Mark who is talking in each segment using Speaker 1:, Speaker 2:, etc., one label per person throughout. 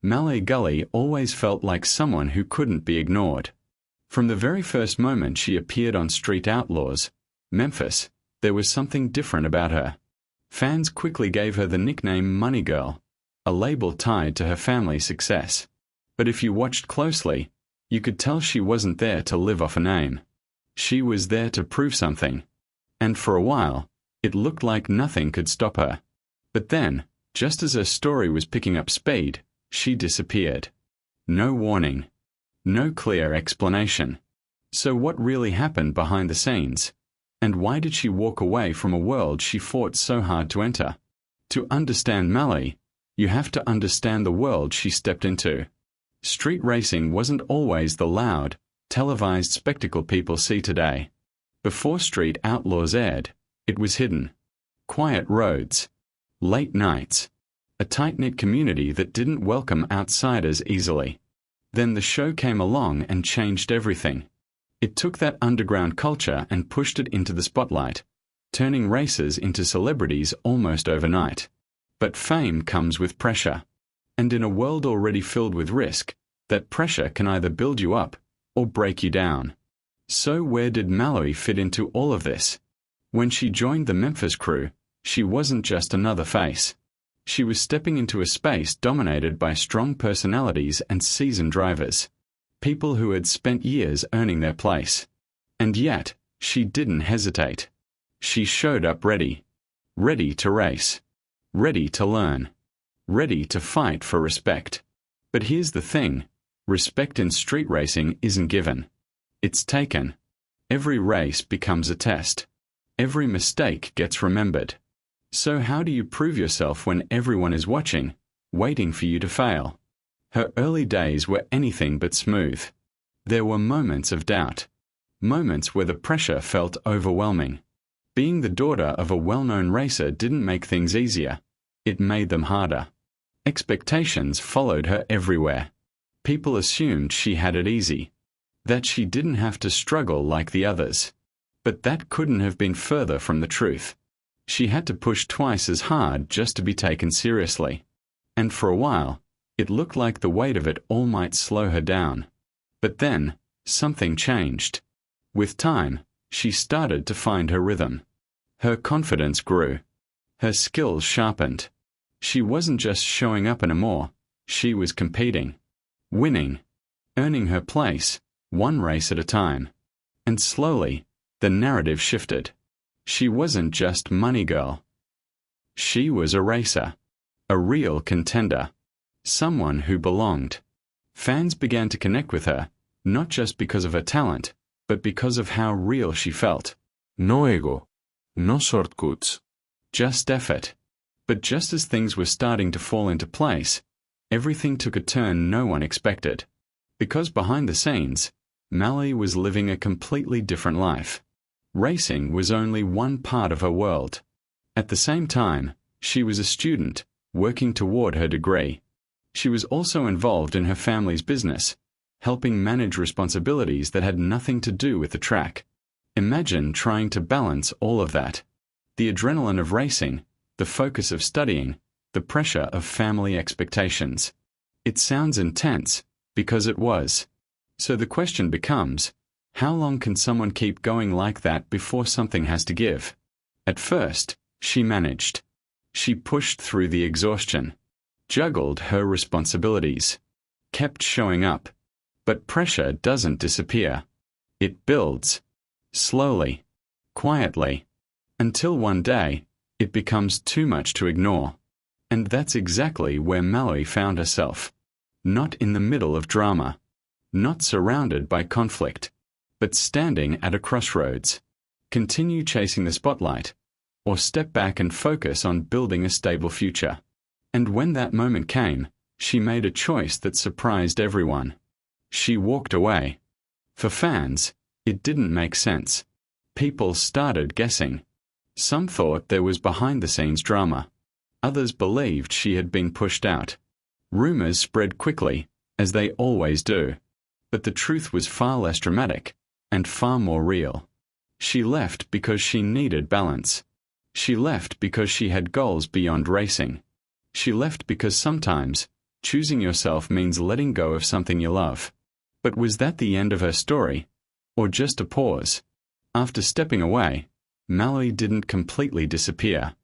Speaker 1: Mallory Gulley always felt like someone who couldn't be ignored. From the very first moment she appeared on Street Outlaws, Memphis, there was something different about her. Fans quickly gave her the nickname Money Girl, a label tied to her family's success. But if you watched closely, you could tell she wasn't there to live off a name. She was there to prove something. And for a while, it looked like nothing could stop her. But then, just as her story was picking up speed, she disappeared. No warning. No clear explanation. So what really happened behind the scenes? And why did she walk away from a world she fought so hard to enter? To understand Mallory, you have to understand the world she stepped into. Street racing wasn't always the loud, televised spectacle people see today. Before Street Outlaws aired, it was hidden. Quiet roads. Late nights. A tight-knit community that didn't welcome outsiders easily. Then the show came along and changed everything. It took that underground culture and pushed it into the spotlight, turning racers into celebrities almost overnight. But fame comes with pressure. And in a world already filled with risk, that pressure can either build you up or break you down. So where did Mallory fit into all of this? When she joined the Memphis crew, she wasn't just another face. She was stepping into a space dominated by strong personalities and seasoned drivers. People who had spent years earning their place. And yet, she didn't hesitate. She showed up ready. Ready to race. Ready to learn. Ready to fight for respect. But here's the thing. Respect in street racing isn't given. It's taken. Every race becomes a test. Every mistake gets remembered. So how do you prove yourself when everyone is watching, waiting for you to fail? Her early days were anything but smooth. There were moments of doubt. Moments where the pressure felt overwhelming. Being the daughter of a well-known racer didn't make things easier. It made them harder. Expectations followed her everywhere. People assumed she had it easy. That she didn't have to struggle like the others. But that couldn't have been further from the truth. She had to push twice as hard just to be taken seriously. And for a while, it looked like the weight of it all might slow her down. But then, something changed. With time, she started to find her rhythm. Her confidence grew. Her skills sharpened. She wasn't just showing up anymore, she was competing. Winning. Earning her place, one race at a time. And slowly, the narrative shifted. She wasn't just Money Girl. She was a racer. A real contender. Someone who belonged. Fans began to connect with her, not just because of her talent, but because of how real she felt. No ego. No shortcuts. Just effort. But just as things were starting to fall into place, everything took a turn no one expected. Because behind the scenes, Mallory was living a completely different life. Racing was only one part of her world. At the same time, she was a student, working toward her degree. She was also involved in her family's business, helping manage responsibilities that had nothing to do with the track. Imagine trying to balance all of that. The adrenaline of racing, the focus of studying, the pressure of family expectations. It sounds intense, because it was. So the question becomes, how long can someone keep going like that before something has to give? At first, she managed. She pushed through the exhaustion, juggled her responsibilities, kept showing up. But pressure doesn't disappear. It builds. Slowly. Quietly. Until one day, it becomes too much to ignore. And that's exactly where Mallory found herself. Not in the middle of drama. Not surrounded by conflict. But standing at a crossroads. Continue chasing the spotlight, or step back and focus on building a stable future. And when that moment came, she made a choice that surprised everyone. She walked away. For fans, it didn't make sense. People started guessing. Some thought there was behind-the-scenes drama. Others believed she had been pushed out. Rumors spread quickly, as they always do. But the truth was far less dramatic, and far more real. She left because she needed balance. She left because she had goals beyond racing. She left because sometimes, Choosing yourself means letting go of something you love. But was that the end of her story? Or just a pause? After stepping away, Mallory didn't completely disappear.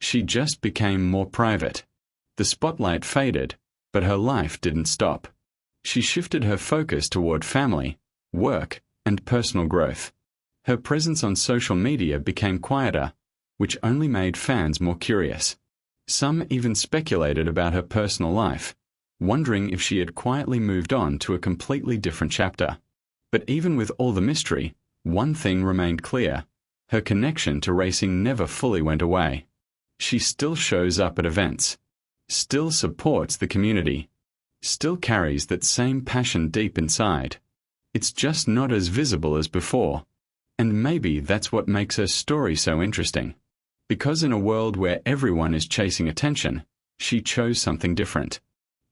Speaker 1: She just became more private. The spotlight faded, but her life didn't stop. She shifted her focus toward family, work, and personal growth. Her presence on social media became quieter, which only made fans more curious. Some even speculated about her personal life, wondering if she had quietly moved on to a completely different chapter. But even with all the mystery, one thing remained clear: her connection to racing never fully went away. She still shows up at events, still supports the community, still carries that same passion deep inside. It's just not as visible as before. And maybe that's what makes her story so interesting. Because in a world where everyone is chasing attention, she chose something different.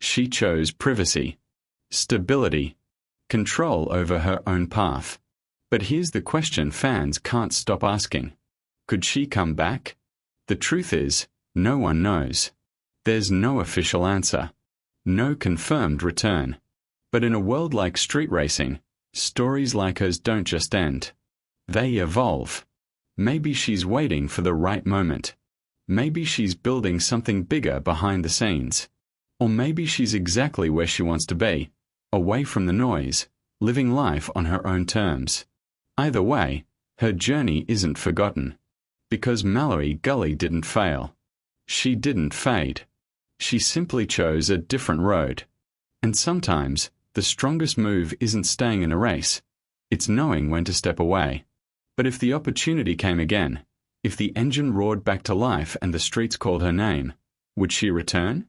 Speaker 1: She chose privacy, stability, control over her own path. But here's the question fans can't stop asking. Could she come back? The truth is, no one knows. There's no official answer. No confirmed return. But in a world like street racing, stories like hers don't just end. They evolve. Maybe she's waiting for the right moment. Maybe she's building something bigger behind the scenes. Or maybe she's exactly where she wants to be, away from the noise, living life on her own terms. Either way, her journey isn't forgotten. Because Mallory Gulley didn't fail. She didn't fade. She simply chose a different road. And sometimes, the strongest move isn't staying in a race. It's knowing when to step away. But if the opportunity came again, if the engine roared back to life and the streets called her name, would she return?